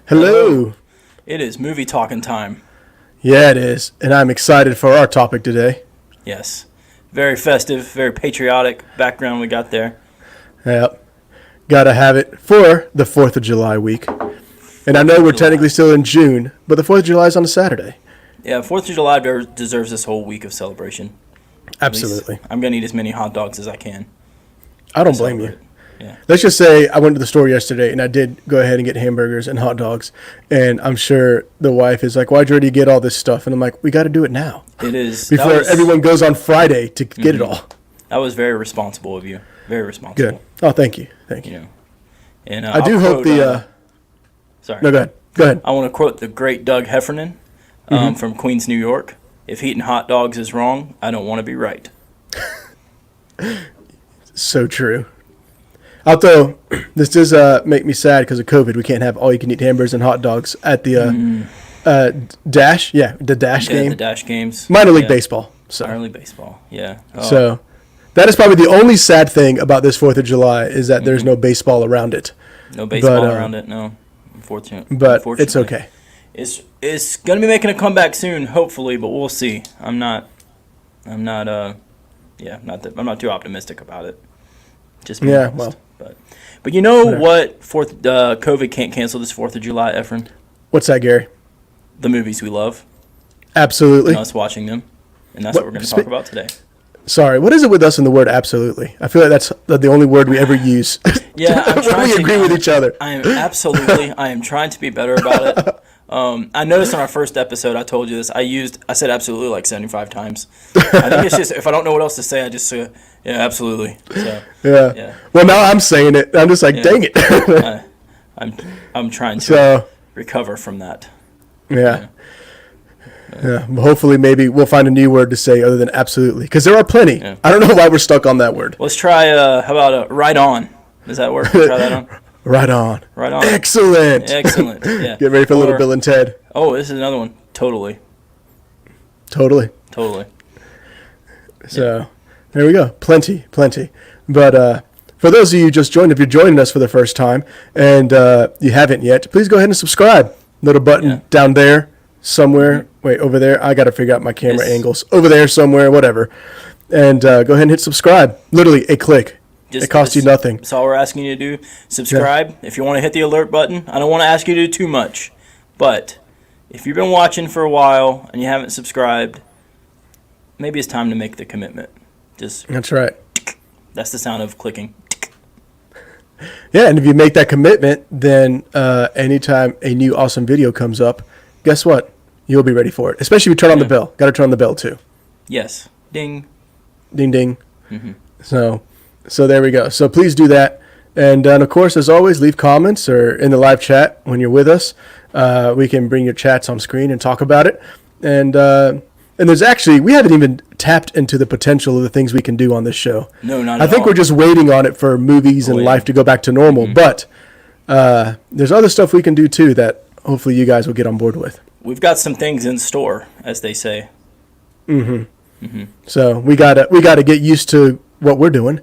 Hello. It is movie talking time. Yeah, it is. And I'm excited for our topic today. Yes. Very festive, very patriotic background we got there. Yep. Gotta have it for the 4th of July week. And I know we're technically still in June, but the 4th of July is on a Saturday. Yeah, 4th of July deserves this whole week of celebration. Absolutely. I'm going to eat as many hot dogs as I can. I don't blame you. Yeah. Let's just say I went to the store yesterday and I did go ahead and get hamburgers and hot dogs. And I'm sure the wife is like, why'd you already get all this stuff? And I'm like, we got to do it now. It is. Before everyone goes on Friday to get it all. That was very responsible of you. Very responsible. Good. Oh, thank you. Thank you. You know, and I do hope sorry. No, go ahead. Go ahead. I want to quote the great Doug Heffernan from Queens, New York. If eating hot dogs is wrong, I don't want to be right. So true. Although, this does make me sad because of COVID. We can't have all-you-can-eat hamburgers and hot dogs at the Dash. Yeah, the Dash game. The Dash games. Minor League Baseball. So. Minor League Baseball, yeah. Oh. So, that is probably the only sad thing about this 4th of July is that there's no baseball around it. No baseball around it, no. Unfortunately. But it's okay. It's going to be making a comeback soon, hopefully, but we'll see. I'm not too optimistic about it. Just being honest. Well. But you know what? COVID can't cancel this 4th of July, Efren? What's that, Gary? The movies we love. Absolutely. And us watching them. And that's what we're going to talk about today. Sorry, what is it with us in the word absolutely? I feel like that's the only word we ever use. Yeah, I'm trying we agree with each other. I am trying to be better about it. I noticed on our first episode, I told you this. I said absolutely like 75 times. I think it's just if I don't know what else to say, I just say yeah, absolutely. So, yeah. Well, now I'm saying it. I'm just like, dang it. I'm trying to recover from that. Yeah. Yeah. Hopefully, maybe we'll find a new word to say other than absolutely, because there are plenty. Yeah. I don't know why we're stuck on that word. Let's try. How about right on? Does that work? Try that on. Right on. Right on. Excellent. Excellent. Yeah. Get ready for Little Bill and Ted. Oh, this is another one. Totally. Totally. So, there we go. Plenty. But for those of you who just joined, if you're joining us for the first time and you haven't yet, please go ahead and subscribe. Little button down there somewhere. Wait, over there. I got to figure out my camera angles. Over there somewhere, whatever. And go ahead and hit subscribe. Literally a click. It costs you nothing. That's all we're asking you to do. Subscribe. Yeah. If you want to hit the alert button, I don't want to ask you to do too much. But if you've been watching for a while and you haven't subscribed, maybe it's time to make the commitment. That's right. That's the sound of clicking. Yeah, and if you make that commitment, then anytime a new awesome video comes up, guess what? You'll be ready for it. Especially if you turn on the bell. Got to turn on the bell too. Yes. Ding. Ding, ding. Mm-hmm. So there we go. So please do that. And of course, as always, leave comments or in the live chat when you're with us. We can bring your chats on screen and talk about it. And there's actually, we haven't even tapped into the potential of the things we can do on this show. No, not at all. I think we're just waiting on it for movies and life to go back to normal. Mm-hmm. But there's other stuff we can do too that hopefully you guys will get on board with. We've got some things in store, as they say. Mm-hmm. Mm-hmm. So we gotta get used to what we're doing.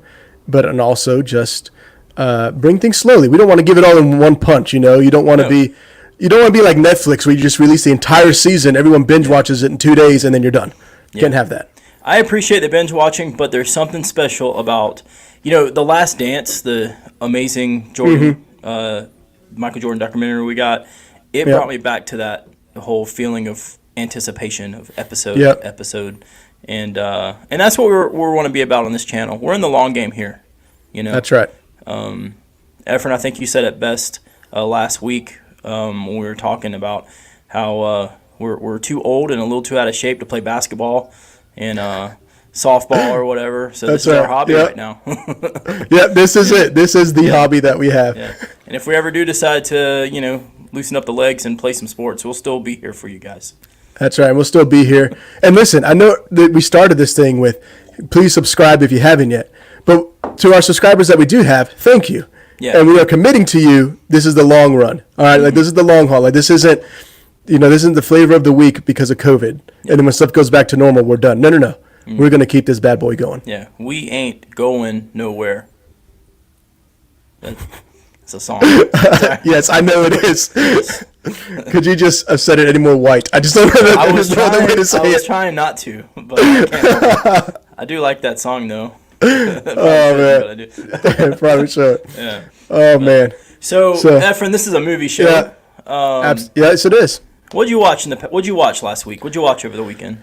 And also just bring things slowly. We don't want to give it all in one punch, you know. You don't want to be like Netflix where you just release the entire season, everyone binge watches it in 2 days, and then you're done. You can't have that. I appreciate the binge watching, but there's something special about, The Last Dance, the amazing Michael Jordan documentary we got. It brought me back to that whole feeling of anticipation of episode to episode. And that's what we want to be about on this channel. We're in the long game here, That's right. Efren, I think you said it best last week when we were talking about how we're too old and a little too out of shape to play basketball and softball or whatever. So this is our hobby right now. This is it. This is the hobby that we have. Yeah. And if we ever do decide to, loosen up the legs and play some sports, we'll still be here for you guys. That's right. We'll still be here. And listen, I know that we started this thing with, please subscribe if you haven't yet. But to our subscribers that we do have, thank you. Yeah. And we are committing to you, this is the long run. All right? Like, this is the long haul. Like, this isn't, this isn't the flavor of the week because of COVID. Yeah. And then when stuff goes back to normal, we're done. No. Mm-hmm. We're going to keep this bad boy going. Yeah. We ain't going nowhere. It's a song. Yes, I know it is. Could you just have said it any more white? I just don't know. I was trying not to, but I can't. I do like that song though. Oh man, probably should. Yeah. Oh man. So Efren, this is a movie show. Yeah. Yes, it is. What'd you watch What'd you watch last week? What'd you watch over the weekend?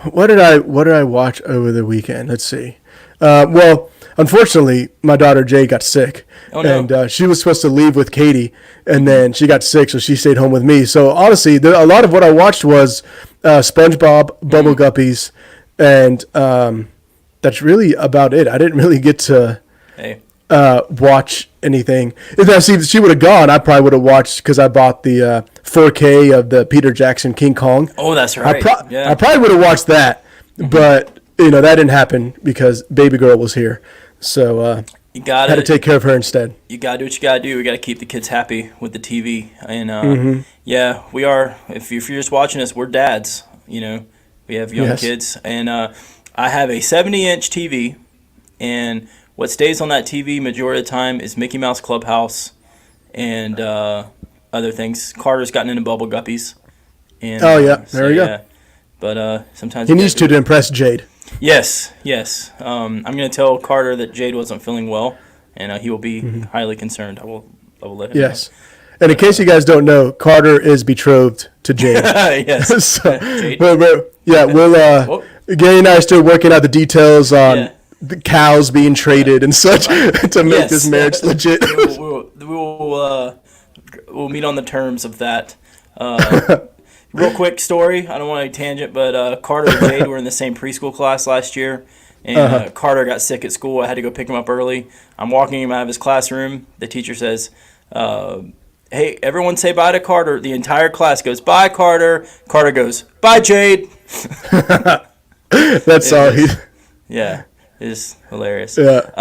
What did I watch over the weekend? Let's see. Well, unfortunately, my daughter Jade got sick, and she was supposed to leave with Katie, and then she got sick, so she stayed home with me. So honestly, a lot of what I watched was SpongeBob, Bubble Guppies, and that's really about it. I didn't really get to watch anything. If she would have gone, I probably would have watched, because I bought the 4K of the Peter Jackson King Kong. Oh, that's right. I probably would have watched that, but that didn't happen because baby girl was here. So you had to take care of her instead. You got to do what you got to do. We got to keep the kids happy with the TV. And yeah, we are. If you're just watching us, we're dads. We have young kids. And I have a 70-inch TV, and what stays on that TV majority of the time is Mickey Mouse Clubhouse and other things. Carter's gotten into Bubble Guppies. And, there you go. But sometimes he needs to impress Jade. Yes. I'm going to tell Carter that Jade wasn't feeling well, and he will be highly concerned. I will let him know. And in case you guys don't know, Carter is betrothed to Jade. Yes. So, Jade. we'll Gary and I are still working out the details on the cows being traded and such to make this marriage legit. We'll meet on the terms of that. Real quick story. I don't want to tangent, but Carter and Jade were in the same preschool class last year, and Carter got sick at school. I had to go pick him up early. I'm walking him out of his classroom. The teacher says, "Hey, everyone say bye to Carter." The entire class goes, "Bye, Carter." Carter goes, "Bye, Jade." That's all Yeah, it's hilarious. Yeah.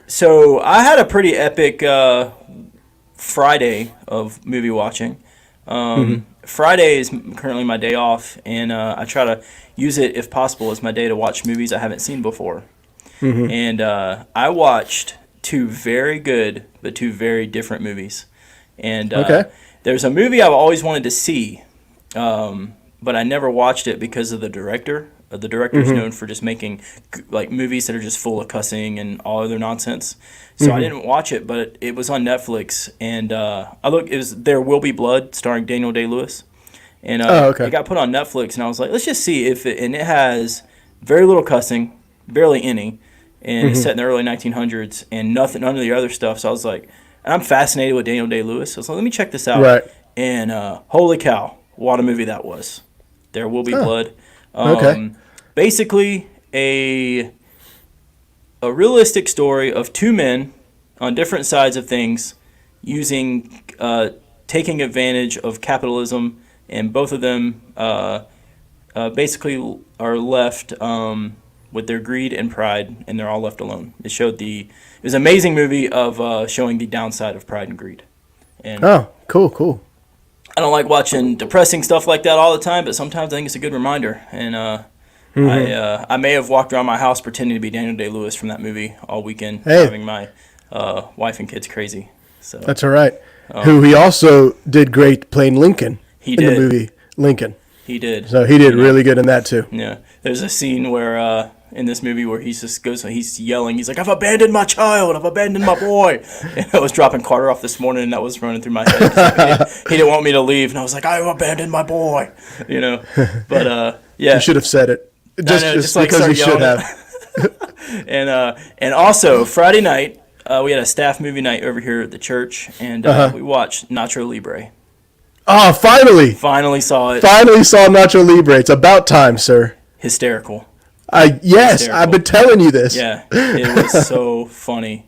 So I had a pretty epic Friday of movie watching. Friday is currently my day off, and I try to use it, if possible, as my day to watch movies I haven't seen before. And I watched two very good but two very different movies. And there's a movie I've always wanted to see, but I never watched it because of the director. The director's known for just making like movies that are just full of cussing and all other nonsense. So I didn't watch it, but it was on Netflix, and it was There Will Be Blood, starring Daniel Day-Lewis. And it got put on Netflix, and I was like, let's just see if it. And it has very little cussing, barely any, and it's set in the early 1900s, and none of the other stuff. So I was like, and I'm fascinated with Daniel Day-Lewis. So I was like, let me check this out. Right. And holy cow, what a movie that was! There Will Be Blood. Basically, a realistic story of two men on different sides of things using taking advantage of capitalism, and both of them basically are left with their greed and pride, and they're all left alone. It was an amazing movie of showing the downside of pride and greed. And cool. I don't like watching depressing stuff like that all the time, but sometimes I think it's a good reminder. And I may have walked around my house pretending to be Daniel Day-Lewis from that movie all weekend, driving my wife and kids crazy. So that's all right. Who he also did great playing Lincoln in the movie Lincoln. He did. So he did really good in that too. Yeah. There's a scene where in this movie where he's yelling, he's like, "I've abandoned my child, I've abandoned my boy." And I was dropping Carter off this morning, and that was running through my head. He didn't want me to leave, and I was like, "I've abandoned my boy," But yeah, you should have said it. Just like because you should have. And also Friday night we had a staff movie night over here at the church, and we watched Nacho Libre. Oh, finally saw it. Finally saw Nacho Libre. It's about time, sir. Hysterical. Yes, I've been telling you this. Yeah, it was so funny.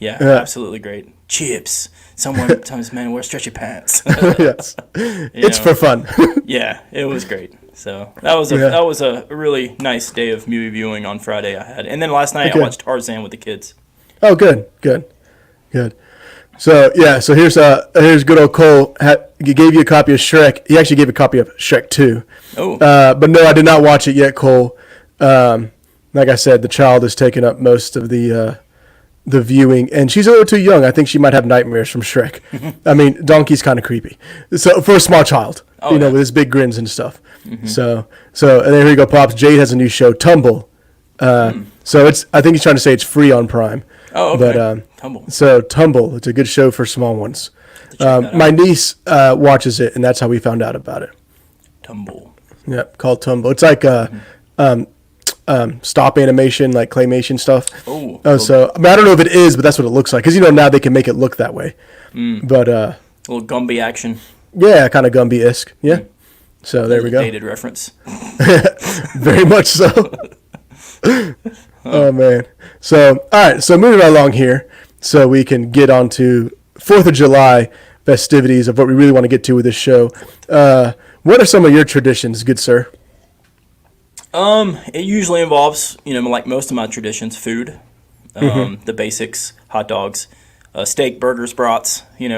Absolutely great. Chips. Sometimes men wear stretchy pants. Yes, it's for fun. Yeah, it was great. So that was a really nice day of movie viewing on Friday I had, and then last night I watched Tarzan with the kids. Oh, good. So here's good old Cole. He gave you a copy of Shrek. He actually gave a copy of Shrek 2. Oh. But no, I did not watch it yet, Cole. Like I said, the child has taken up most of the the viewing, and she's a little too young. I think she might have nightmares from Shrek. I mean, Donkey's kind of creepy. So for a small child, with his big grins and stuff. So and there you go, Pops. Jade has a new show, Tumble. So I think he's trying to say it's free on Prime. Oh, okay. But Tumble. So Tumble, it's a good show for small ones. My niece watches it, and that's how we found out about it. Tumble. Yep, called Tumble. It's like stop animation, like claymation stuff. So I mean, I don't know if it is, but that's what it looks like. Because now they can make it look that way. But a little Gumby action. Yeah, kind of Gumby-esque. Yeah. So there we go. Dated reference. Very much so. Oh man. So all right. So moving right along here, so we can get on to 4th of July festivities of what we really want to get to with this show. What are some of your traditions, good sir? It usually involves, like most of my traditions, food, the basics, hot dogs, steak, burgers, brats, Bring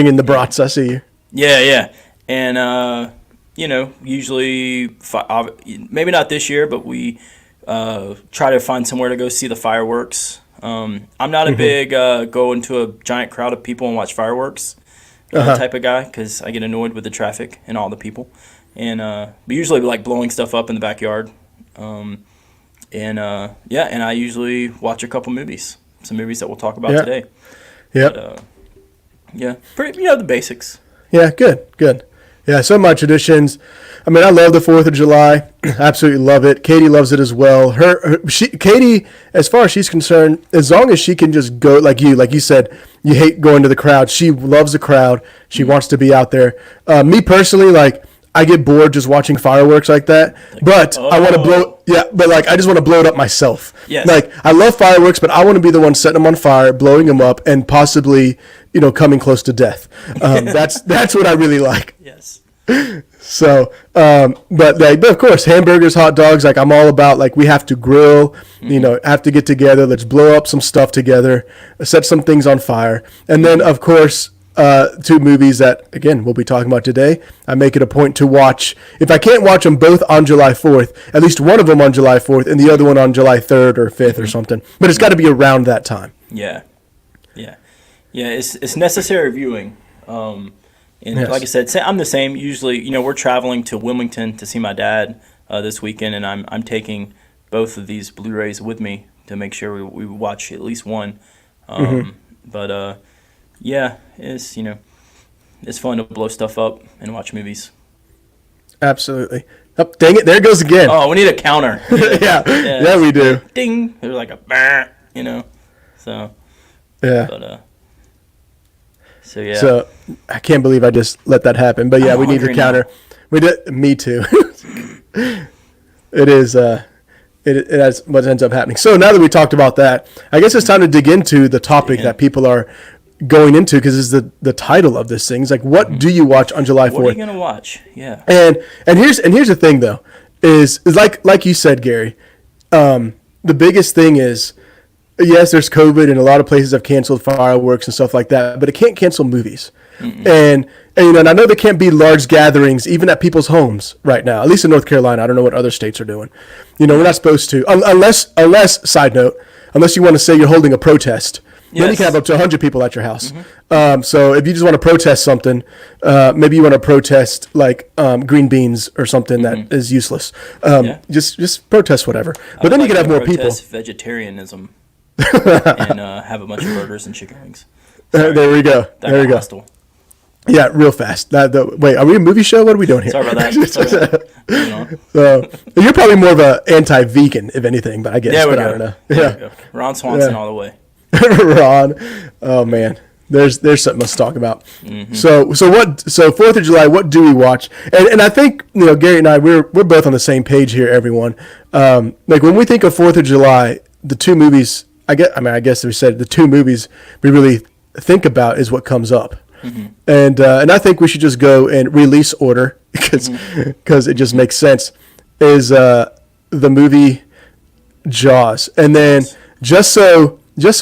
in the brats, I see you. Yeah. And, usually, maybe not this year, but we try to find somewhere to go see the fireworks. I'm not a big go into a giant crowd of people and watch fireworks type of guy, because I get annoyed with the traffic and all the people. And we usually like blowing stuff up in the backyard. And I usually watch a couple movies. Some movies that we'll talk about today. Yeah. Pretty, the basics. Yeah, good. Yeah, some of my traditions. I mean, I love the 4th of July. Absolutely love it. Katie loves it as well. Katie, as far as she's concerned, as long as she can just go, like you said, you hate going to the crowd. She loves the crowd. She wants to be out there. Me personally, like, I get bored just watching fireworks like that, but I want to blow. Yeah, but like I just want to blow it up myself. Yes. Like I love fireworks, but I want to be the one setting them on fire, blowing them up, and possibly coming close to death. That's what I really like. Yes. So, but of course, hamburgers, hot dogs. Like I'm all about. Like we have to grill. Have to get together. Let's blow up some stuff together. Set some things on fire, and then of course. 2 movies that, again, we'll be talking about today. I make it a point to watch. If I can't watch them both on July 4th, at least one of them on July 4th and the other one on July 3rd or 5th or something. But it's got to be around that time. Yeah. It's necessary viewing. Yes. Like I said, I'm the same. Usually, we're traveling to Wilmington to see my dad this weekend, and I'm taking both of these Blu-rays with me to make sure we watch at least one. But yeah, it's it's fun to blow stuff up and watch movies. Absolutely. Oh, dang it! There it goes again. Oh, we need a counter. Yeah, we do. Ding! There's like a bah, So. Yeah. But So yeah. So I can't believe I just let that happen. But yeah, we need a counter. We did. Me too. It is. That's what ends up happening. So now that we talked about that, I guess it's time to dig into the topic that people are going into, because it's the title of this thing. It's like, what do you watch on July 4th? What are you gonna watch? Yeah. And here's the thing though, is like you said, Gary. The biggest thing is, yes, there's COVID and a lot of places have canceled fireworks and stuff like that, but it can't cancel movies. And I know there can't be large gatherings even at people's homes right now, at least in North Carolina. I don't know what other states are doing. We're not supposed to, unless side note, unless you want to say you're holding a protest. Then you can have up to 100 people at your house. So if you just want to protest something, maybe you want to protest like green beans or something that is useless. Just protest whatever. But then you can have more people. Vegetarianism and have a bunch of burgers and chicken wings. There we go. There we go. Hostile. Yeah, real fast. Wait, are we a movie show? What are we doing here? Sorry about that. So you're probably more of an anti-vegan, if anything, but I guess. Yeah, I don't know. Yeah. Ron Swanson all the way. Ron, oh man, there's something else to talk about. So 4th of July, what do we watch? And I think Gary and I, we're both on the same page here, everyone. Like when we think of 4th of July, the 2 movies, I guess we said the 2 movies we really think about is what comes up. And I think we should just go in release order because it just makes sense. Is the movie Jaws, and then just so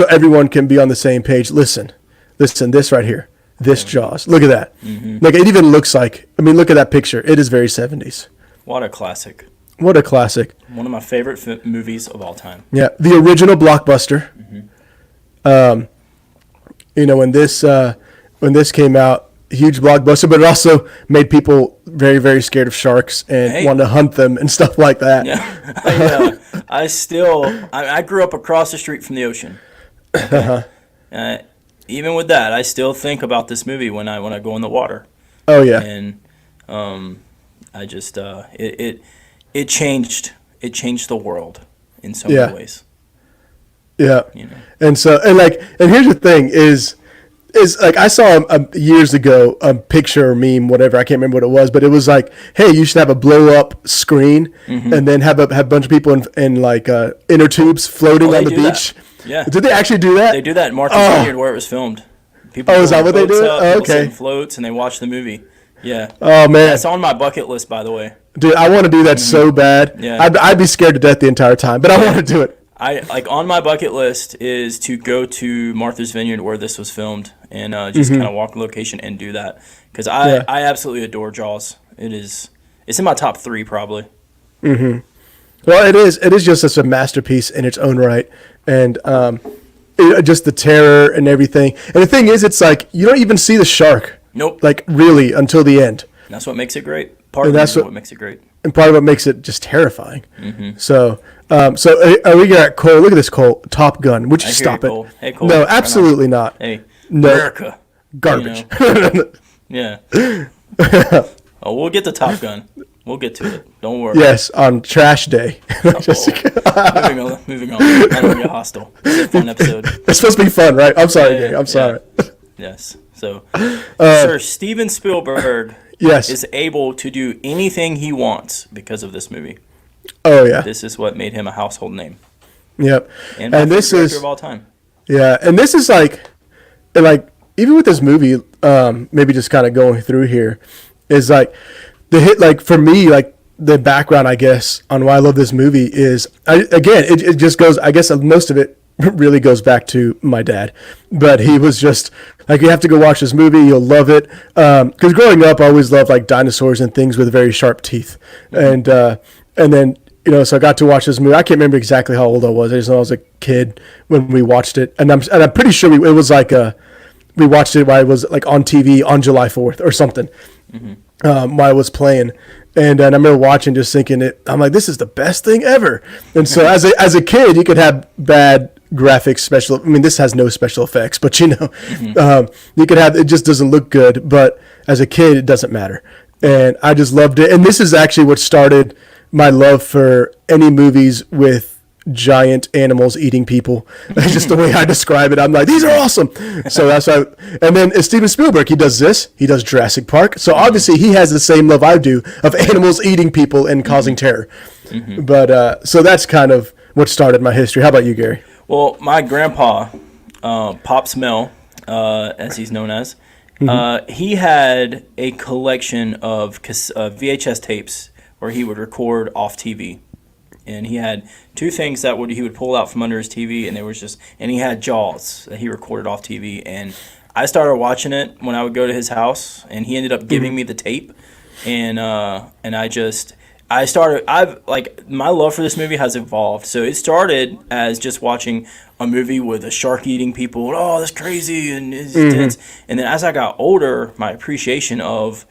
everyone can be on the same page, listen, this right here, this Jaws. Look at that. Like it even looks like, look at that picture. It is very 70s. What a classic. What a classic. One of my favorite movies of all time. Yeah, the original blockbuster. You know, when this came out, huge blockbuster, but it also made people very, very scared of sharks and wanted to hunt them and stuff like that. Yeah, I grew up across the street from the ocean. Okay? Even with that, I still think about this movie when I go in the water. Oh yeah, and I just it changed the world in so many ways. Yeah, you know? and here's the thing is like I saw years ago a picture or meme, whatever, I can't remember what it was, but it was like, hey, you should have a blow up screen and then have a bunch of people in like inner tubes floating on the beach. That. Yeah, did they actually do that? They do that in Martha's Vineyard where it was filmed. People is that what they do? Okay, floats and they watch the movie. Yeah. Oh man, that's on my bucket list, by the way. Dude, I want to do that so bad. Yeah. I'd be scared to death the entire time, but I want to do it. On my bucket list is to go to Martha's Vineyard where this was filmed and just kind of walk the location and do that because I absolutely adore Jaws. It's in my top 3 probably. Well, it is just such a masterpiece in its own right, and just the terror and everything. And the thing is, it's like you don't even see the shark. Nope. Like really until the end. That's what makes it great. Part of what makes it great. And part of what makes it just terrifying. So we got Cole. Look at this, Cole. Top Gun. Would you stop it? Cole. Hey, Cole. No, absolutely not. Hey, no. America. Garbage. Yeah. Oh, we'll get to Top Gun. We'll get to it. Don't worry. Yes, on Trash Day. Moving on. I don't get hostile. It's a fun episode. It's supposed to be fun, right? I'm sorry, Gary. I'm sorry. Yes. So, Sir Steven Spielberg is able to do anything he wants because of this movie. Oh yeah. This is what made him a household name. Yep. And this is of all time. Yeah, and this is like even with this movie, maybe just kind of going through here, is like the hit. Like for me, like the background, I guess, on why I love this movie is it just goes. I guess most of it really goes back to my dad, but he was just like, you have to go watch this movie, you'll love it, because growing up I always loved like dinosaurs and things with very sharp teeth. And then so I got to watch this movie. I can't remember exactly how old I was. I just know I was a kid when we watched it, and I'm pretty sure it was like we watched it while it was like on TV on July 4th or something, while it was playing. And I remember watching, just thinking I'm like, this is the best thing ever. And so as a kid, you could have bad graphics, this has no special effects, but you could have, it just doesn't look good. But as a kid, it doesn't matter. And I just loved it. And this is actually what started my love for any movies with giant animals eating people. That's just the way I describe it. I'm like, these are awesome. So that's why. And then Steven Spielberg, he does this. He does Jurassic Park. So obviously he has the same love I do of animals eating people and causing terror. But so that's kind of what started my history. How about you, Gary? Well, my grandpa, Pops Mel, as he's known as, he had a collection of VHS tapes where he would record off TV. And he had 2 things that he would pull out from under his TV, and he had Jaws that he recorded off TV. And I started watching it when I would go to his house, and he ended up giving me the tape. And my love for this movie has evolved. So it started as just watching a movie with a shark eating people. Oh, that's crazy and it's intense. And then as I got older, my appreciation of,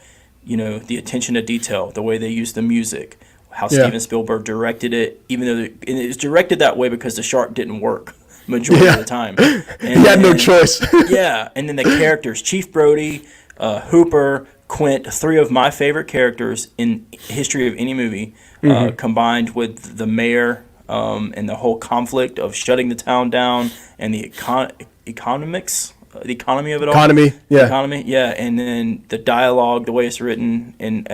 the attention to detail, the way they used the music, how Steven Spielberg directed it, even though it was directed that way because the shark didn't work majority of the time. And, he had no choice. And then the characters, Chief Brody, Hooper, Quint, 3 of my favorite characters in history of any movie, combined with the mayor and the whole conflict of shutting the town down and the economy of it all. Economy, and then the dialogue, the way it's written, and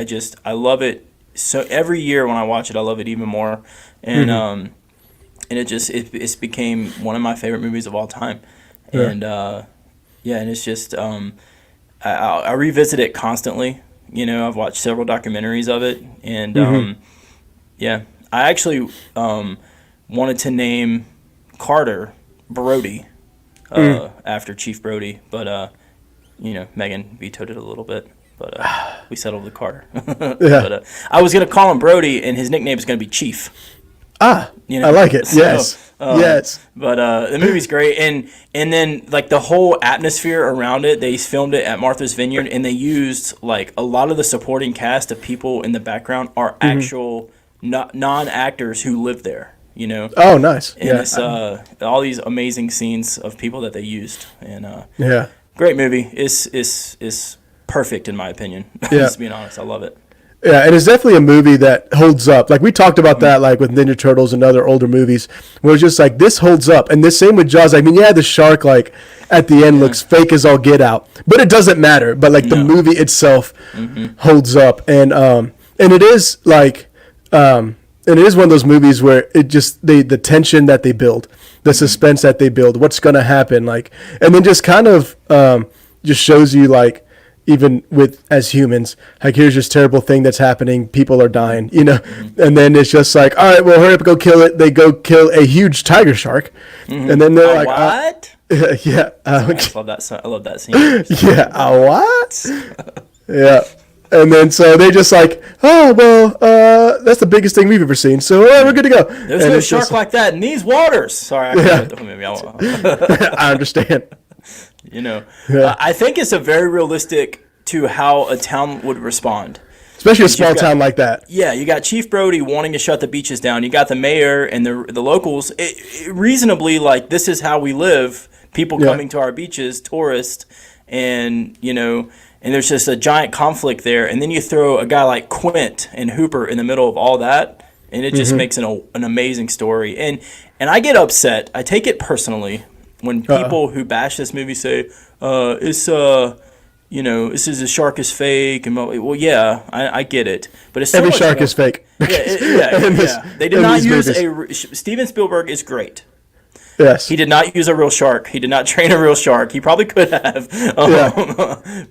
I love it. So every year when I watch it, I love it even more, and it's became one of my favorite movies of all time, and and it's just I revisit it constantly. I've watched several documentaries of it, and I actually wanted to name Carter Brody after Chief Brody, but Megan vetoed it a little bit. but we settled with Carter. Yeah. But I was gonna call him Brody, and his nickname is gonna be Chief. I like it. Yes. Yes. But the movie's great, and then like the whole atmosphere around it, they filmed it at Martha's Vineyard, and they used like a lot of the supporting cast of people in the background are actual non-actors who live there. Oh, nice. And it's all these amazing scenes of people that they used, and great movie. Is perfect in my opinion. Just being honest, I love it. Yeah, and it's definitely a movie that holds up. Like we talked about that, like with Ninja Turtles and other older movies, where it's just like this holds up. And the same with Jaws. I mean, the shark like at the end looks fake as all get out, but it doesn't matter. But like the movie itself holds up, and it is like and it is one of those movies where it just the tension that they build, the suspense that they build, what's gonna happen, like, and then just kind of just shows you like. Even with as humans, like here's this terrible thing that's happening, people are dying, and then it's just like, all right, well, hurry up, go kill it. They go kill a huge tiger shark, and then they're like, what? Yeah, I love that. I love that scene. Yeah, what? Yeah, and then so they just like, oh well, that's the biggest thing we've ever seen, so we're good to go. There's no shark like that in these waters. Sorry, I can't the movie. I understand. I think it's a very realistic to how a town would respond. Especially a small town like that. Yeah, you got Chief Brody wanting to shut the beaches down. You got the mayor and the locals. Reasonably, like, this is how we live. People coming to our beaches, tourists, and, and there's just a giant conflict there. And then you throw a guy like Quint and Hooper in the middle of all that, and it just makes an amazing story. And I get upset. I take it personally. When people who bash this movie say, this is a shark is fake, and well, yeah, I get it, but it's so every much shark more. is fake. Yeah. They did not use Steven Spielberg is great. Yes, he did not use a real shark. He did not train a real shark. He probably could have,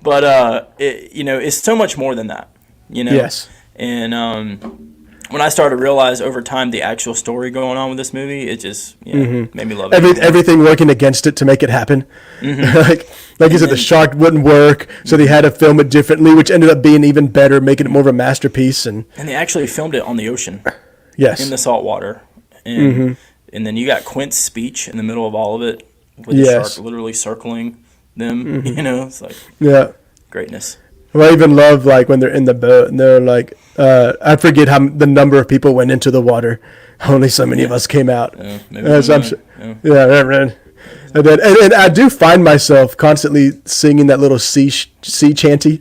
but it's so much more than that. Yes, and when I started to realize over time the actual story going on with this movie, it just made me love it. Everything working against it to make it happen. like you said, the shark wouldn't work, so they had to film it differently, which ended up being even better, making it more of a masterpiece. And they actually filmed it on the ocean. Yes. In the salt water. And then you got Quint's speech in the middle of all of it, with the shark literally circling them. It's like greatness. Well, I even love like when they're in the boat and they're like, I forget how the number of people went into the water. Only so many of us came out. Yeah, maybe And then I do find myself constantly singing that little sea chanty.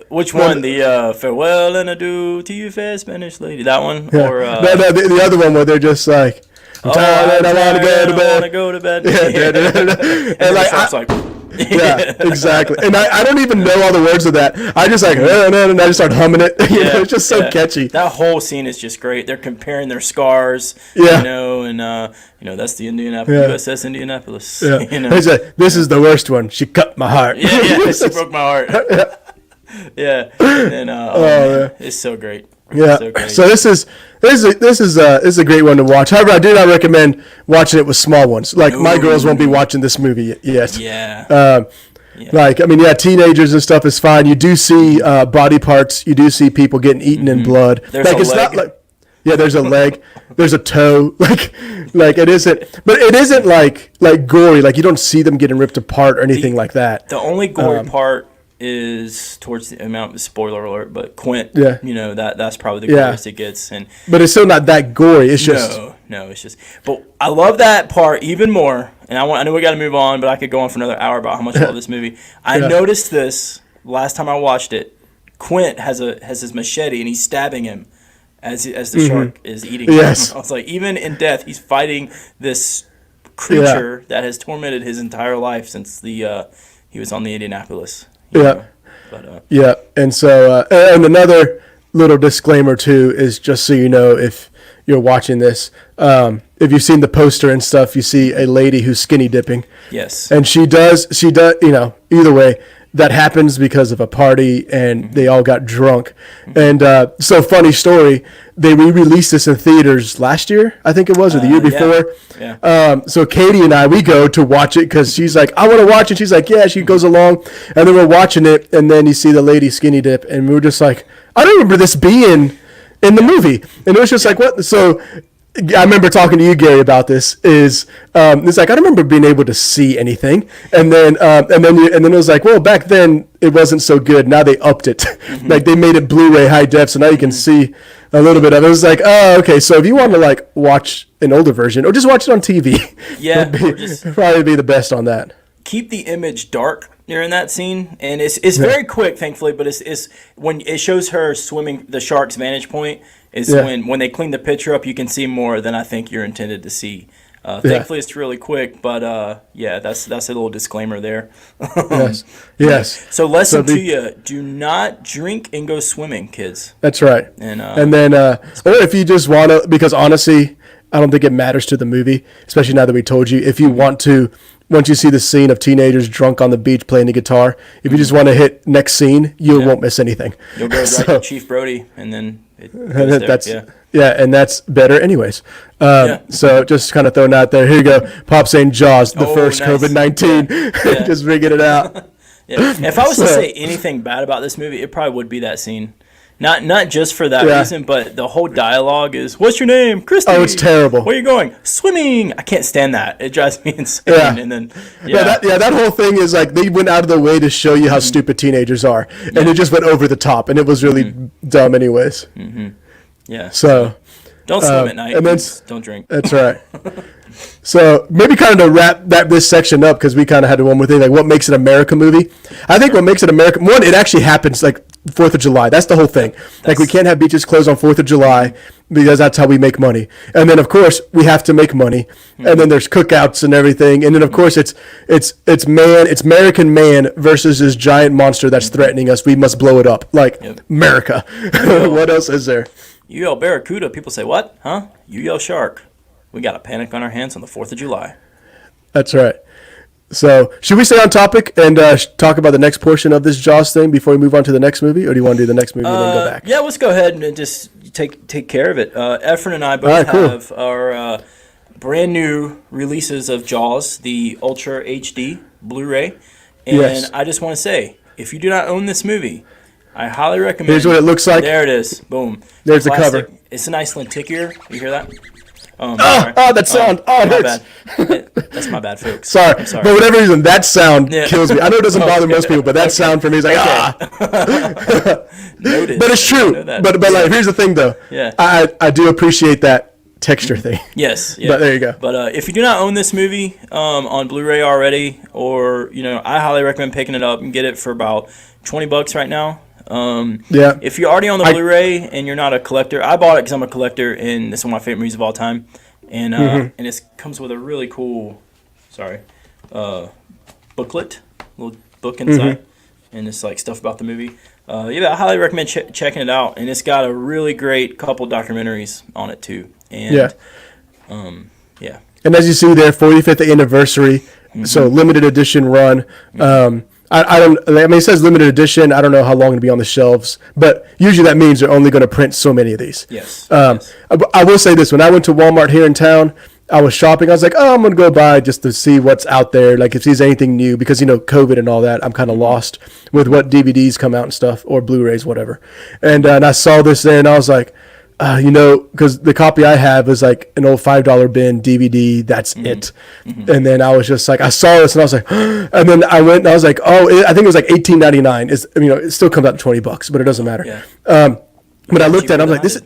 Which one? The farewell and adieu to you, fair Spanish lady. That one, or no, the other one where they're just like, I'm tired, I want to go to bed. And like. Yeah, exactly. And I don't even know all the words of that. I just like, and I just start humming it. It's just so catchy. That whole scene is just great. They're comparing their scars, and that's the USS Indianapolis. Yeah. This is the worst one. She cut my heart. She broke my heart. Yeah. And then, it's so great. Yeah. So this is a great one to watch. However, I do not recommend watching it with small ones. Like my girls won't be watching this movie yet. Yeah. Like teenagers and stuff is fine. You do see body parts. You do see people getting eaten in blood. There's a leg. Not like there's a leg. There's a toe. Like it isn't. But it isn't like gory. Like you don't see them getting ripped apart or anything like that. The only gory part is towards the amount. Spoiler alert, but Quint. That's probably the goriest it gets, but it's still not that gory. It's just it's just. But I love that part even more. And I know we got to move on, but I could go on for another hour about how much I love this movie. I noticed this last time I watched it. Quint has his machete and he's stabbing him as the shark is eating him. Yes. I was like, even in death, he's fighting this creature that has tormented his entire life since he was on the Indianapolis. And so and another little disclaimer too is just so you know, if you're watching this, if you've seen the poster and stuff, you see a lady who's skinny dipping. Yes. And she does either way, that happens because of a party, and they all got drunk. And so, funny story, they re-released this in theaters last year, I think it was, or the year before. Yeah. So Katie and I, we go to watch it because she's like, I want to watch it. She's like, yeah, she goes along. And then we're watching it, and then you see the lady skinny dip, and we're just like, I don't remember this being in the movie. And it was just like, what? So I remember talking to you, Gary, about this. It's like I don't remember being able to see anything, and then it was like, well, back then it wasn't so good. Now they upped it, like they made it Blu-ray high def, so now you can see a little bit of it. It was like, oh, okay. So if you want to like watch an older version, or just watch it on TV, probably be the best on that. Keep the image dark during that scene, and it's very quick, thankfully. But it's when it shows her swimming, the shark's vantage point is when they clean the picture up, you can see more than I think you're intended to see. Thankfully, it's really quick, but that's a little disclaimer there. Yes. So lesson to you: do not drink and go swimming, kids. That's right. And then, or if you just want to, because honestly, I don't think it matters to the movie, especially now that we told you. If you want to. Once you see the scene of teenagers drunk on the beach playing the guitar, if you just want to hit next scene, you won't miss anything. You'll go right to Chief Brody, and then and that's better anyways. So just kind of throwing out there. Here you go. Pop saying Jaws, the first nice. COVID-19. Just rigging it out. If I was to say anything bad about this movie, it probably would be that scene. Not just for that reason, but the whole dialogue is, what's your name? Christy. Oh, it's terrible. Where are you going? Swimming. I can't stand that. It drives me insane. Yeah. And then, that whole thing is like they went out of the way to show you how stupid teenagers are. And it just went over the top. And it was really dumb anyways. Mm-hmm. Yeah. So. Don't swim at night. And don't drink. That's right. So maybe kind of to wrap this section up, because we kind of had one more thing, like what makes an America movie. I think what makes it America, one, it actually happens like 4th of July. That's the whole thing. Like we can't have beaches closed on 4th of July because that's how we make money. And then of course we have to make money. And then there's cookouts and everything. And then of course it's American man versus this giant monster that's threatening us. We must blow it up. Like America. What else is there? You yell barracuda, people say, what? Huh? You yell shark. We got a panic on our hands on the 4th of July. That's right. So, should we stay on topic and talk about the next portion of this Jaws thing before we move on to the next movie? Or do you want to do the next movie and then go back? Yeah, let's go ahead and just take care of it. Efren and I both have our brand new releases of Jaws, the Ultra HD Blu-ray. And I just want to say, if you do not own this movie, I highly recommend. Here's what it looks like. There it is. Boom. There's the cover. It's a nice lenticular. You hear that? That sound. It hurts. Bad. That's my bad, folks. Sorry. For whatever reason, that sound kills me. I know it doesn't bother most people, but that sound for me is like, Noted. But it's true. But like, here's the thing, though. Yeah. I do appreciate that texture thing. Yes. Yeah. But there you go. But if you do not own this movie on Blu-ray already, or I highly recommend picking it up and get it for about $20 right now. If you're already on the Blu-ray and you're not a collector, I bought it because I'm a collector and it's one of my favorite movies of all time, and and it comes with a really cool, booklet, little book inside, and it's like stuff about the movie. I highly recommend checking it out, and it's got a really great couple documentaries on it too. And and as you see there, 45th anniversary, so limited edition run. It says limited edition. I don't know how long it'll be on the shelves, but usually that means they're only going to print so many of these. Yes. I will say this: when I went to Walmart here in town, I was shopping. I was like, I'm going to go buy just to see what's out there, like if there's anything new, because COVID and all that. I'm kind of lost with what DVDs come out and stuff, or Blu-rays, whatever. And I saw this there, and I was like, because the copy I have is like an old $5 bin DVD. That's it. And then I was just like, I saw this and I was like, and then I went and I was like, I think it was like $18.99. It still comes out to $20, but it doesn't matter. Yeah. But I looked at it, I was like, this is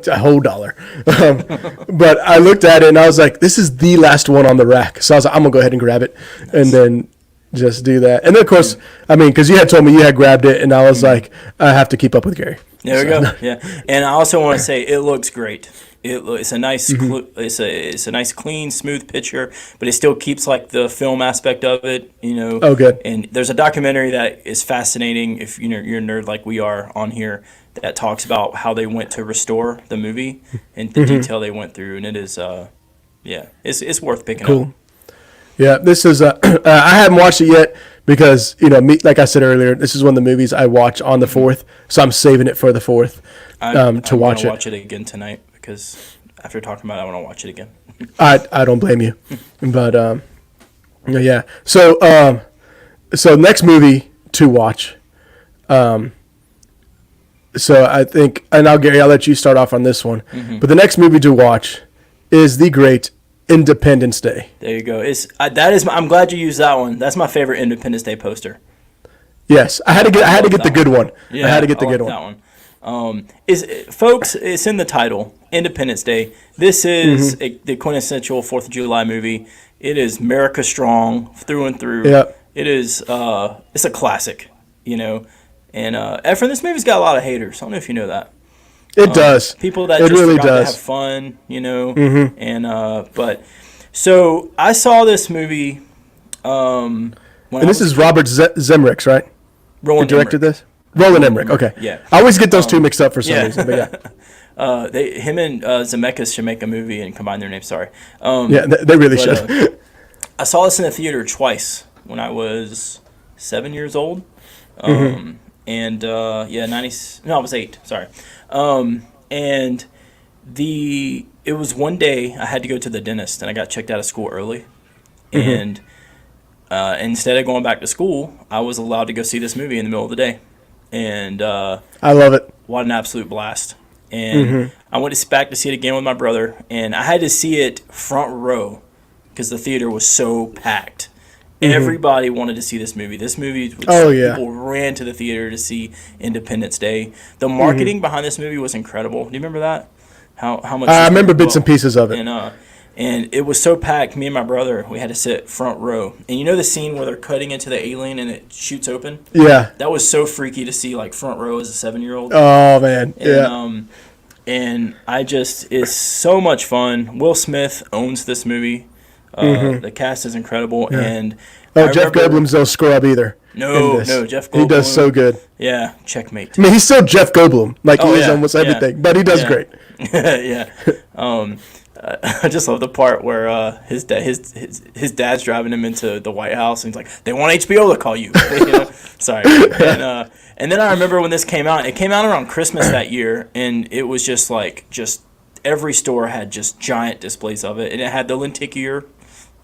a whole $1. But I looked at it and I was like, this is the last one on the rack. So I was like, I'm gonna go ahead and grab it. Nice. And then just do that. And then of course, because you had told me you had grabbed it, and I was like, I have to keep up with Gary. There we go. Yeah, and I also want to say it looks great. It's a nice, it's a nice, clean, smooth picture, but it still keeps like the film aspect of it. Oh, good. And there's a documentary that is fascinating. If you're a nerd like we are on here, that talks about how they went to restore the movie and the detail they went through, and it is, it's worth picking up. Yeah, this is. I haven't watched it yet because me, like I said earlier, this is one of the movies I watch on the 4th, so I'm saving it for the 4th to watch it. Watch it again tonight because after talking about it, I want to watch it again. I don't blame you, but yeah. So next movie to watch. So I think, and Gary, I'll let you start off on this one. Mm-hmm. But the next movie to watch is the great Independence Day. There you go. I'm glad you used that one. That's my favorite Independence Day poster. Yes, I had to get the good one. Yeah, I had to get the good one. That one. Folks, it's in the title, Independence Day. This is the quintessential 4th of July movie. It is America strong through and through. Yeah. It is. It's a classic, And Efren, this movie's got a lot of haters. I don't know if you know that. It does. People that just really forgot to have fun, Mm-hmm. And but so I saw this movie. And this is Robert Zemeckis, right? Roland directed this. Roland Emmerich. Okay. Yeah. I always get those two mixed up for some reason. But yeah. Him and Zemeckis should make a movie and combine their names. Sorry. Yeah, they really should. I saw this in the theater twice when I was 7 years old. And I was 8. Sorry, and it was one day I had to go to the dentist and I got checked out of school early, and instead of going back to school, I was allowed to go see this movie in the middle of the day, and I love it. What an absolute blast! And I went back to see it again with my brother, and I had to see it front row because the theater was so packed. Everybody wanted to see this movie. People ran to the theater to see Independence Day. The marketing behind this movie was incredible. Do you remember that? How much? I remember bits and pieces of it. And it was so packed. Me and my brother, we had to sit front row. And you know the scene where they're cutting into the alien and it shoots open? Yeah. That was so freaky to see, like front row as a 7-year-old. Oh man, And it's so much fun. Will Smith owns this movie. The cast is incredible, and Jeff Goldblum's no scrub either. No, Jeff Goldblum. He does so good. Yeah, checkmate. I mean, he's still Jeff Goldblum, like he is almost everything, but he does great. Yeah. I just love the part where his dad's driving him into the White House, and he's like, "They want HBO to call you." Sorry. And then I remember when this came out. It came out around Christmas that year, and it was just every store had just giant displays of it, and it had the lenticular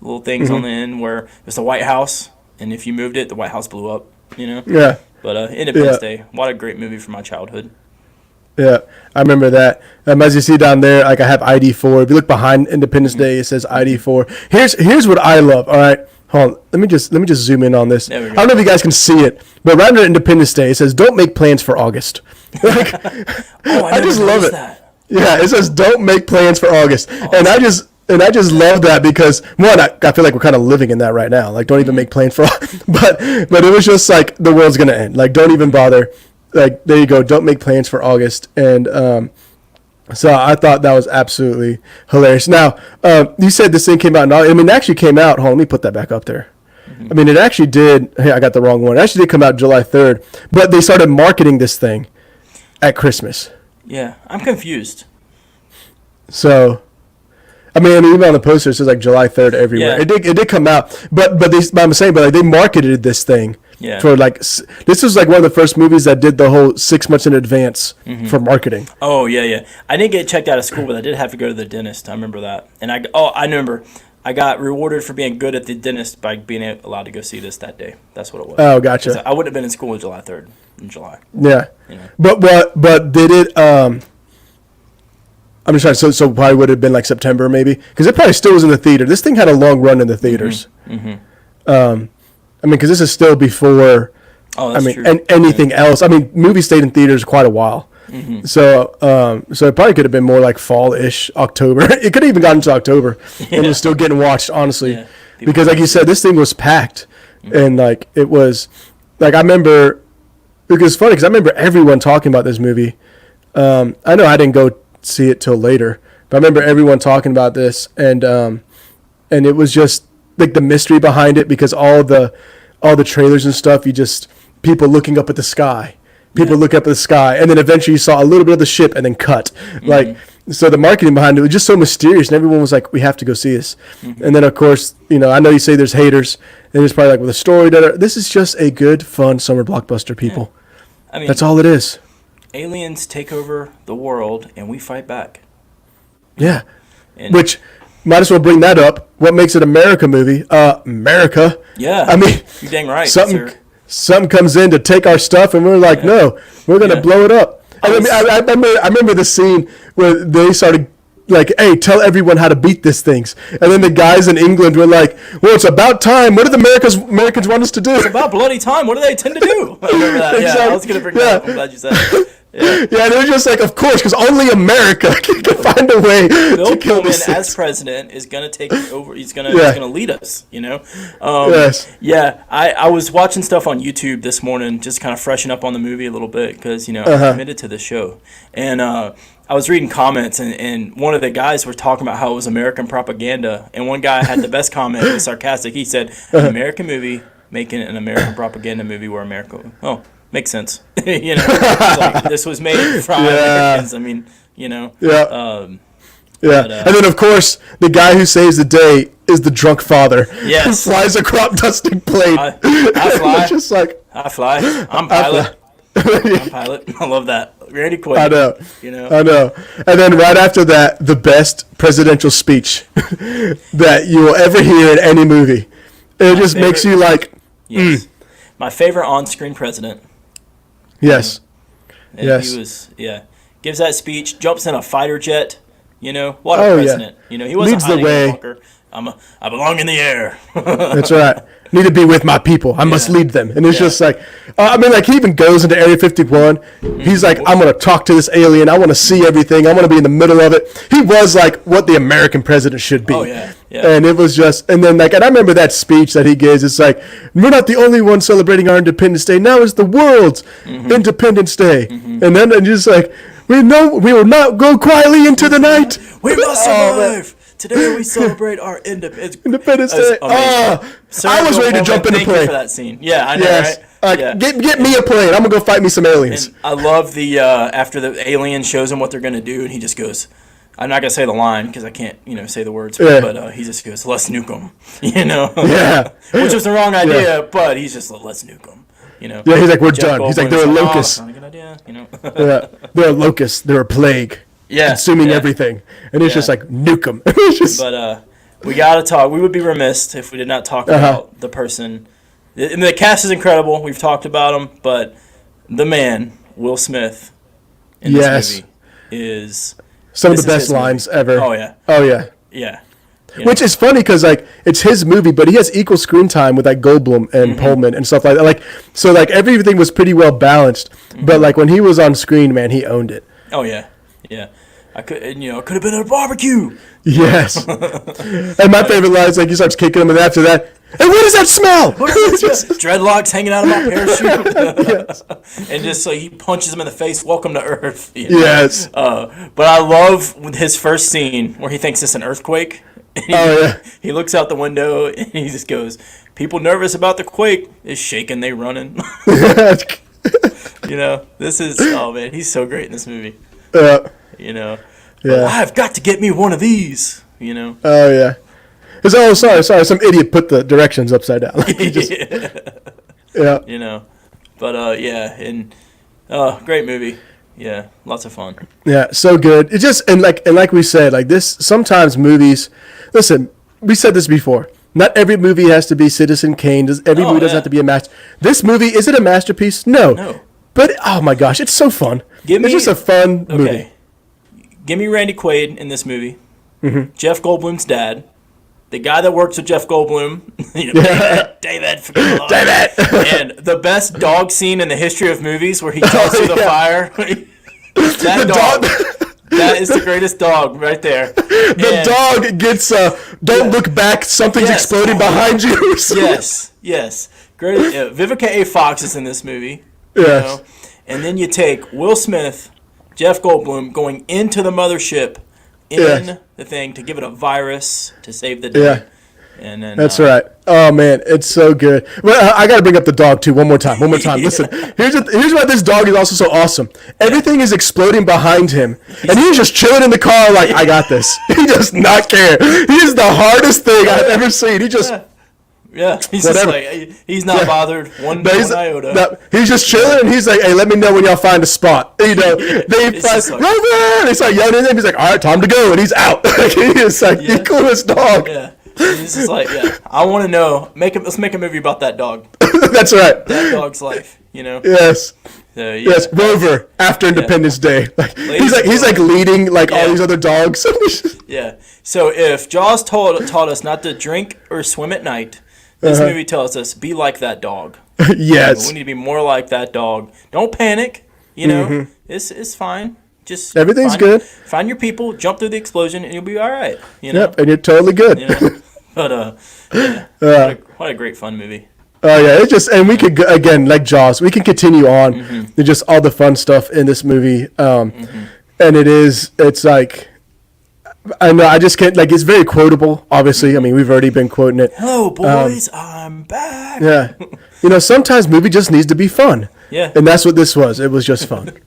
little things on the end where it was the White House, and if you moved it, the White House blew up, Yeah. But Independence Day, what a great movie from my childhood. Yeah, I remember that. As you see down there, I have ID4. If you look behind Independence Day, it says ID4. Here's what I love. All right, hold on. Let me just zoom in on this. I don't know if you guys can see it, but right under Independence Day, it says, "Don't make plans for August." I just love it. That. Yeah, it says don't make plans for August. Awesome. And I just love that because one, I feel like we're kind of living in that right now. Like don't even make plans for but it was just like the world's gonna end. Like don't even bother. Like there you go, don't make plans for August. And so I thought that was absolutely hilarious. Now, you said this thing came out it actually came out, hold on, let me put that back up there. I mean it actually did I got the wrong one. It actually did come out July 3rd, but they started marketing this thing at Christmas. Yeah, I'm confused. So, even on the poster it says like July 3rd everywhere. Yeah. It did come out, but they marketed this thing for this was like one of the first movies that did the whole 6 months in advance for marketing. Oh yeah. I didn't get checked out of school, but I did have to go to the dentist. I remember that, and I remember I got rewarded for being good at the dentist by being allowed to go see this that day. That's what it was. Oh, gotcha. I wouldn't have been in school on July 3rd in July. Yeah, but did it? I'm just trying. So probably would have been like September maybe, because it probably still was in the theater. This thing had a long run in the theaters. Because this is still before. Oh, that's true. And anything else. Movies stayed in theaters quite a while. So it probably could have been more like fall-ish, October. It could have even gotten to October, and it was still getting watched, honestly, because like you said, this thing was packed, and it was I remember. It was funny because I remember everyone talking about this movie. I know I didn't go see it till later, but I remember everyone talking about this, and it was just like the mystery behind it, because all the trailers and stuff, people looking up at the sky, and then eventually you saw a little bit of the ship and then cut. So the marketing behind it was just so mysterious, and everyone was like, "We have to go see this." And then, of course, I know you say there's haters, and there's probably like with a story that this is just a good, fun summer blockbuster. People, I mean, that's all it is. Aliens take over the world, and we fight back. Yeah, And which might as well bring that up. What makes it America movie? America. Yeah, I mean, you're dang right. Something comes in to take our stuff, and we're like, no, we're gonna blow it up. I remember the scene where they started like, hey, tell everyone how to beat these things. And then the guys in England were like, well, it's about time. What do the Americans want us to do? It's about bloody time. What do they tend to do? I remember that. Exactly. Yeah, I was going to bring that up. I'm glad you said it. Yeah, they were just like, of course, because only America can find a way to kill Pullman this. as president is going to take over. He's going to lead us, Yes. Yeah, I was watching stuff on YouTube this morning, just kind of freshen up on the movie a little bit because, I'm committed to this show. And I was reading comments, and one of the guys were talking about how it was American propaganda. And one guy had the best comment, it was sarcastic. He said, an American movie making an American propaganda movie where America... Oh, makes sense. Like, this was made from Americans. I mean, Yeah. But, and then, of course, the guy who saves the day is the drunk father. Yes. Who flies a crop dusting plane. I fly. It's just like... I fly. I'm pilot. I'm pilot. I love that. Randy Quaid. I know. I know. And then right after that, the best presidential speech that you will ever hear in any movie. It just makes you like... Yes. My favorite on-screen president. Yes. And yes. He was, gives that speech, jumps in a fighter jet. What a president. Yeah. He wasn't leads the way. Walker. I belong in the air. That's right. Need to be with my people. I must lead them. And it's just like, he even goes into Area 51. He's like, I'm going to talk to this alien. I want to see everything. I want to be in the middle of it. He was like what the American president should be. Oh, yeah. And it was just, and then and I remember that speech that he gives. It's like, we're not the only ones celebrating our Independence Day. Now it's the world's Independence Day. And then just like, we will not go quietly into the night. We must survive. Today we celebrate our Independence Day. I was ready to jump in the plane. Thank you for that scene. Yeah, I know, right? Get me a plane. I'm going to go fight me some aliens. And I love the, after the alien shows him what they're going to do, and he just goes, I'm not going to say the line because I can't, say the words, but he just goes, let's nuke them, Yeah. Which was the wrong idea, but he's just, let's nuke them, Yeah, he's like, we're done. He's like, they're a locust. Not a good idea, Yeah, they're a locust. They're a plague. Yeah, consuming everything, and it's just like nuke them. But we gotta talk. We would be remiss if we did not talk about the person. And the cast is incredible. We've talked about him, but the man, Will Smith, in this movie is some of the best lines ever. Oh yeah. Yeah. Which is funny because it's his movie, but he has equal screen time with Goldblum and Pullman and stuff like that. So everything was pretty well balanced. But when he was on screen, man, he owned it. Oh yeah. Yeah, I could have been at a barbecue. Yes, and my favorite line is he starts kicking him, and after that, hey, what does that smell? Dreadlocks hanging out of my parachute, and just he punches him in the face. Welcome to Earth. Yes, but I love his first scene where he thinks it's an earthquake. He looks out the window and he just goes, "People nervous about the quake is shaking, they running." This is man, he's so great in this movie. I've got to get me one of these. Oh yeah. It's sorry. Some idiot put the directions upside down. But and great movie. Yeah, lots of fun. Yeah, so good. It just and like we said, this sometimes movies. Listen, we said this before. Not every movie has to be Citizen Kane. Every movie doesn't have to be a master. This movie, is it a masterpiece? No. But oh my gosh, it's so fun. It's just a fun movie. Give me Randy Quaid in this movie. Jeff Goldblum's dad. The guy that works with Jeff Goldblum. David. And the best dog scene in the history of movies where he talks through the fire. That dog. That is the greatest dog right there. The dog gets don't look back, something's exploding behind you. Yes. Great. Vivica A. Fox is in this movie. Yes. And then you take Will Smith, Jeff Goldblum going into the mothership in the thing to give it a virus to save the day. Yeah. And then that's right. Oh man, it's so good. Well, I got to bring up the dog too. One more time. Listen, here's why this dog is also so awesome. Everything is exploding behind him, and he's just chilling in the car like, I got this. He does not care. He's the hardest thing I've ever seen. He just. Yeah, he's whatever. Just like, he's not bothered one iota. No, he's just chilling, and he's like, hey, let me know when y'all find a spot. They find, Rover! They start yelling at him. He's like, all right, time to go, and he's out. He is like the coolest dog. Yeah. He's just like, I want to know. Let's make a movie about that dog. That's right. That dog's life, Yes. Yes, Rover after Independence Day. Like he's like leading all these other dogs. Yeah. So if Jaws taught us not to drink or swim at night, this movie tells us be like that dog. Yes. We need to be more like that dog. Don't panic. It's fine. Just everything's good. Find your people, jump through the explosion, and you'll be all right. Yep, and you're totally good. But what a great fun movie. Oh yeah, it's just, and we could again like Jaws, we can continue on. There's just all the fun stuff in this movie, and it's like, I know I just can't, like, it's very quotable. Obviously, I mean we've already been quoting it. Hello boys, I'm back. Yeah, sometimes movie just needs to be fun. Yeah, and that's what this was. It was just fun.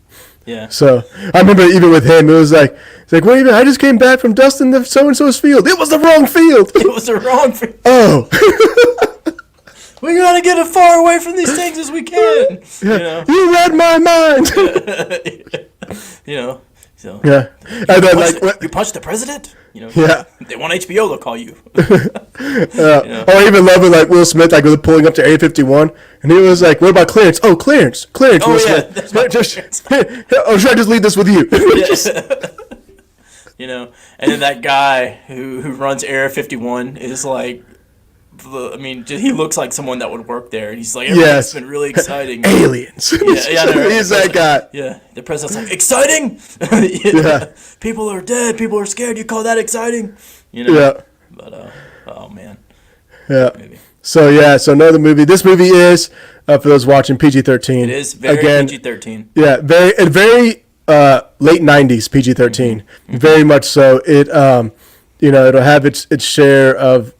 Yeah. So I remember even with him, it was like, wait a minute, I just came back from dusting the so and so's field. It was the wrong field. It was the wrong field. Oh. We gotta get as far away from these things as we can. You read my mind. So. Yeah. And then you punched the president. Yeah. They want HBO. They'll call you. I even love it, like Will Smith, like pulling up to Area 51, and he was like, "What about Clarence? Oh, Clarence, Will Smith. Should I just leave this with you?" And then that guy who runs Area 51 is like, he looks like someone that would work there, and he's like, everything's been really exciting. Aliens. He's that guy. Yeah, the president's like, exciting? People are dead, people are scared, you call that exciting? Yeah. But, oh man. Yeah. So another movie. This movie is, for those watching, PG-13. It is very PG-13. Yeah, very late 90s PG-13. Very much so. It, it'll have its share of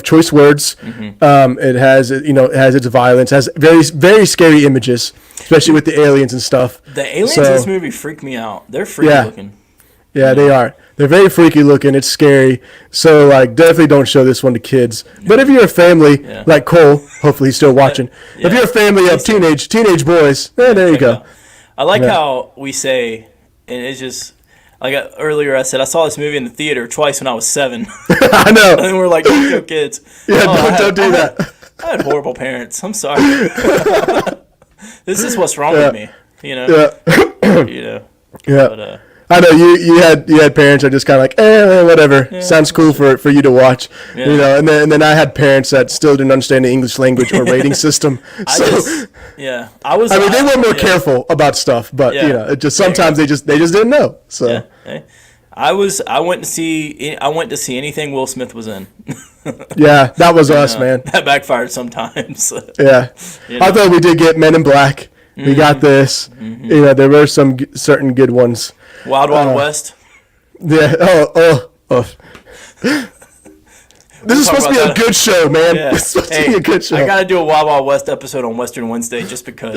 choice words. It has its violence. Has very very scary images, especially with the aliens and stuff. The aliens in this movie freak me out. They're freaky looking. Yeah, they are. They're very freaky looking. It's scary. So like, definitely don't show this one to kids. But if you're a family like Cole, hopefully he's still watching. If you're a family of teenage boys, there you go. I like how we say, and it's just. Like earlier, I said I saw this movie in the theater twice when I was 7. I know. And we're like, don't show kids. Yeah, don't do that. I had horrible parents. I'm sorry. This is what's wrong with me. Yeah. But, I know you had parents that are just kind of like, whatever. Yeah, sounds cool for you to watch. Yeah. And then I had parents that still didn't understand the English language or rating system. So they were more careful about stuff, but it just sometimes they just didn't know. So I went to see anything Will Smith was in. Yeah, that was us, man. That backfired sometimes. Yeah. I thought we did get Men in Black. We got this. There were some certain good ones. Wild Wild West. Yeah. Oh. This is supposed to be a good show, man. Yeah. It's supposed to be a good show. I gotta do a Wild Wild West episode on Western Wednesday just because,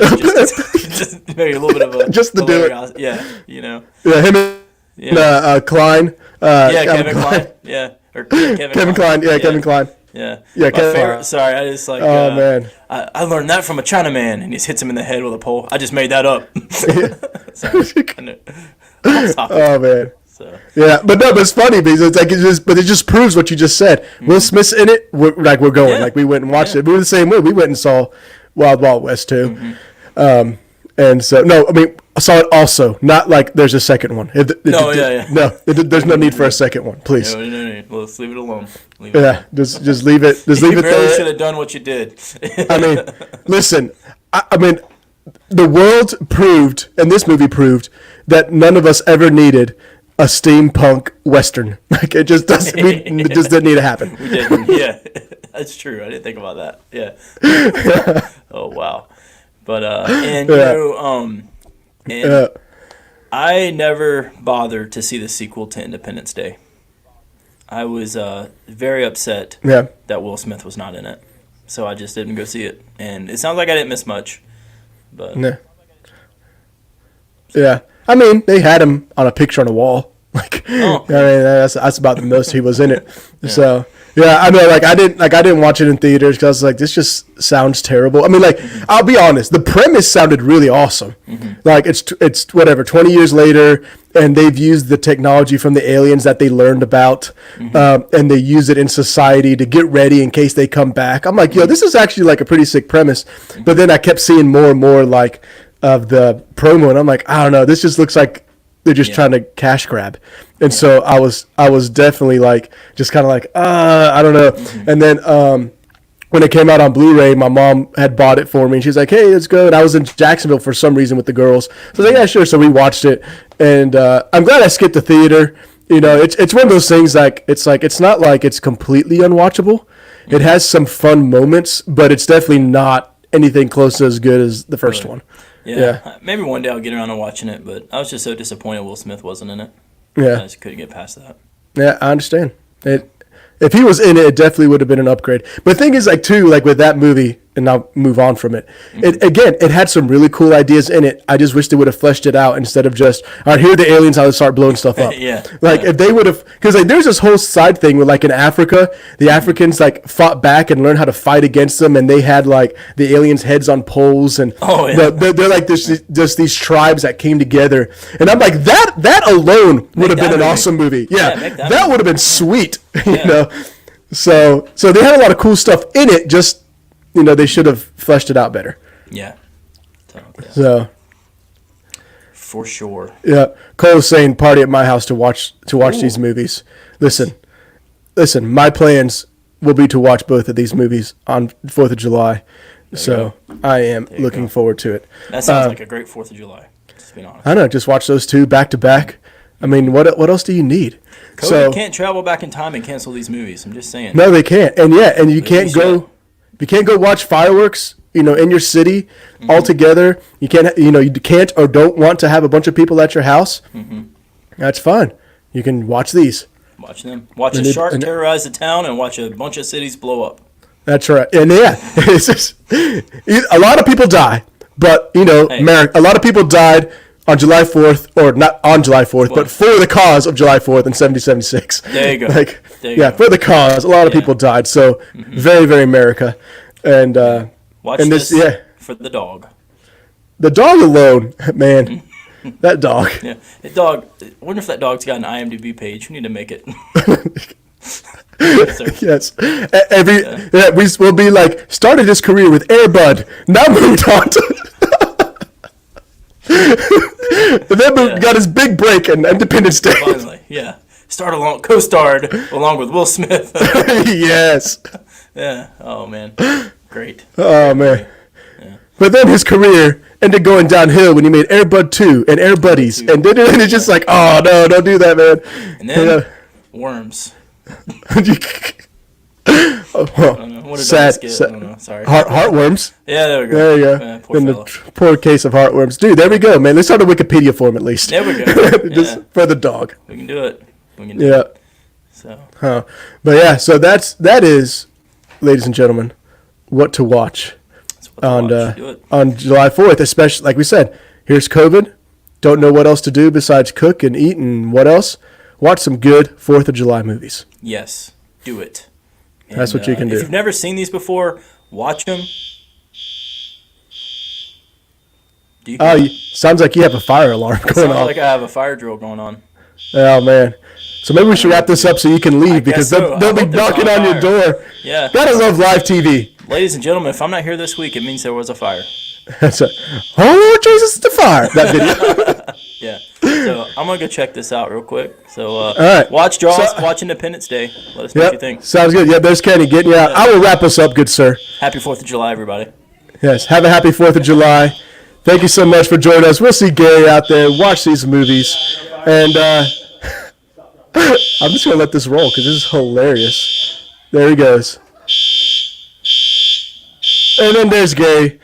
just maybe a little bit of a just to do it. Yeah, Yeah, him and Klein. Kevin Klein. Yeah, or Kevin Klein. Yeah, Kevin Klein. Yeah. Kevin. Sorry, I just like. Oh man. I learned that from a Chinaman, and he just hits him in the head with a pole. I just made that up. Sorry. Oh man. So. Yeah, but it's funny because it's like it just proves what you just said. Will Smith's in it. We're going. Yeah. Like we went and watched it. We were the same way. We went and saw Wild Wild West too. And so no, I mean I saw it also. Not like there's a second one. No, there's no need for a second one. Please. No. Well, let's leave it alone. Just leave it. Just leave it there. You should have done what you did. I mean, listen. I mean, the world proved, and this movie proved, that none of us ever needed a steampunk western. Like it just doesn't. It just didn't need to happen. We didn't. Yeah, that's true. I didn't think about that. Yeah. Oh wow. But I never bothered to see the sequel to Independence Day. I was very upset Yeah. that Will Smith was not in it. So I just didn't go see it. And it sounds like I didn't miss much. But Yeah. Yeah. I mean, they had him on a picture on a wall. Like, Oh. I mean, that's about the most he was in it. Yeah. So, yeah, I know. I didn't watch it in theaters because I was like, this just sounds terrible. I mean, I'll be honest. The premise sounded really awesome. Like, it's whatever, 20 years later, and they've used the technology from the aliens that they learned about, and they use it in society to get ready in case they come back. I'm like, yo, this is actually like a pretty sick premise. But then I kept seeing more and more like of the promo, and I'm like, I don't know. This just looks like they're just trying to cash grab. And so I was definitely like, just kind of like, I don't know. And then when it came out on Blu-ray, my mom had bought it for me, and she's like, hey, let's go. And I was in Jacksonville for some reason with the girls. So I was like, yeah, sure. So we watched it, and I'm glad I skipped the theater. You know, it's one of those things it's not like it's completely unwatchable. It has some fun moments, but it's definitely not anything close to as good as the first one. Yeah. Maybe one day I'll get around to watching it, but I was just so disappointed Will Smith wasn't in it. Yeah. I just couldn't get past that. Yeah, I understand. If he was in it, it definitely would have been an upgrade. But the thing is, with that movie, and I'll move on from it. It had some really cool ideas in it. I just wish they would have fleshed it out instead of just, all right, here are the aliens, how to start blowing stuff up. If they would have, because there's this whole side thing where in Africa, the Africans fought back and learned how to fight against them, and they had the aliens' heads on poles, and they're like just these tribes that came together, and I'm like that alone would have been an awesome movie. Yeah, that would have been sweet. You know, so they had a lot of cool stuff in it. Just they should have fleshed it out better. Yeah. So. For sure. Yeah. Cole's saying party at my house to watch these movies. Listen, my plans will be to watch both of these movies on 4th of July. So I am looking forward to it. That sounds like a great 4th of July, just being honest. I know, just watch those two back to back. I mean, what else do you need? COVID can't travel back in time and cancel these movies. I'm just saying. No, they can't. And you can't go watch fireworks, in your city all together. You can't, you can't or don't want to have a bunch of people at your house. That's fine. You can watch these. Watch them. Watch a shark terrorize the town and watch a bunch of cities blow up. That's right. And it's just, a lot of people die, but a lot of people died on July 4th, or not on July 4th, but for the cause of July 4th in 1776. There you go. For the cause, a lot of people died. So very, very America. And watch this for the dog. The dog alone, man. That dog. Yeah, the dog. I wonder if that dog's got an IMDb page. We need to make it. Yes. We'll be like, started his career with Air Bud, now moved on to... and then got his big break in Independence Day. Finally, yeah. Co-starred along with Will Smith. Yes. Yeah. Oh, man. Great. Oh, man. Yeah. But then his career ended going downhill when he made Air Bud 2 and Air Buddies. And then it's just like, oh, no, don't do that, man. And then Worms. Oh, sad. I don't know. Sorry. Heartworms. Yeah, there we go. There you go. Poor case of heartworms. Dude, there we go, man. Let's start a Wikipedia for him at least. There we go. Just for the dog. We can do it. It. So. But yeah, so that is, ladies and gentlemen, what to watch on July 4th, especially like we said. Here's COVID. Don't know what else to do besides cook and eat and what else. Watch some good 4th of July movies. Yes, do it. And, that's what you can do. If you've never seen these before, watch them. Sounds like you have a fire alarm going on. Sounds like I have a fire drill going on. Oh, man. So maybe we should wrap this up so you can leave because they'll be knocking on your door. Yeah. Gotta love live TV. Ladies and gentlemen, if I'm not here this week, it means there was a fire. Oh, Jesus, the fire. That video. Yeah. So I'm going to go check this out real quick. So all right. Watch Jaws, watch Independence Day. Let us know what you think. Sounds good. Yeah, there's Kenny getting you out. I will wrap us up, good sir. Happy 4th of July, everybody. Yes, have a happy 4th of July. Thank you so much for joining us. We'll see Gary out there. Watch these movies. And I'm just going to let this roll because this is hilarious. There he goes. And then there's Gary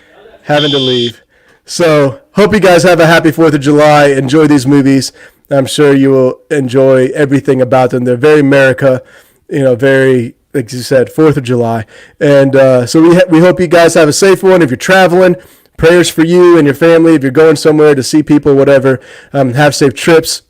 having to leave. So hope you guys have a happy 4th of July. Enjoy these movies. I'm sure you will enjoy everything about them. They're very America, very, like you said, 4th of July. And so we hope you guys have a safe one. If you're traveling, prayers for you and your family. If you're going somewhere to see people, whatever, have safe trips.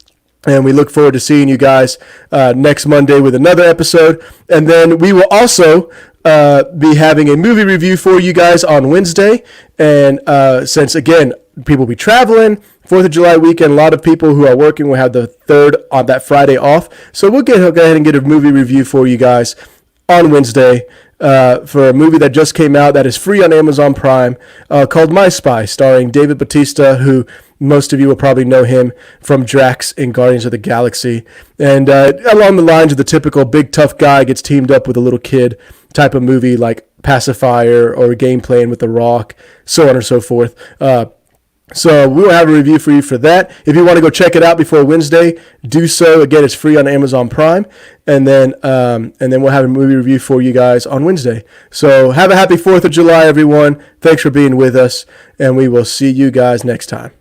And we look forward to seeing you guys next Monday with another episode. And then we will also be having a movie review for you guys on Wednesday. And since, again, people will be traveling, 4th of July weekend, a lot of people who are working will have the 3rd on that Friday off. So we'll go ahead and get a movie review for you guys on Wednesday for a movie that just came out that is free on Amazon Prime called My Spy, starring David Bautista, who most of you will probably know him from Drax in Guardians of the Galaxy. And along the lines of the typical big tough guy gets teamed up with a little kid type of movie like Pacifier or Game Plan with The Rock, so on and so forth. So we will have a review for you for that. If you want to go check it out before Wednesday, do so. Again, it's free on Amazon Prime. And then we'll have a movie review for you guys on Wednesday. So have a happy 4th of July, everyone. Thanks for being with us, and we will see you guys next time.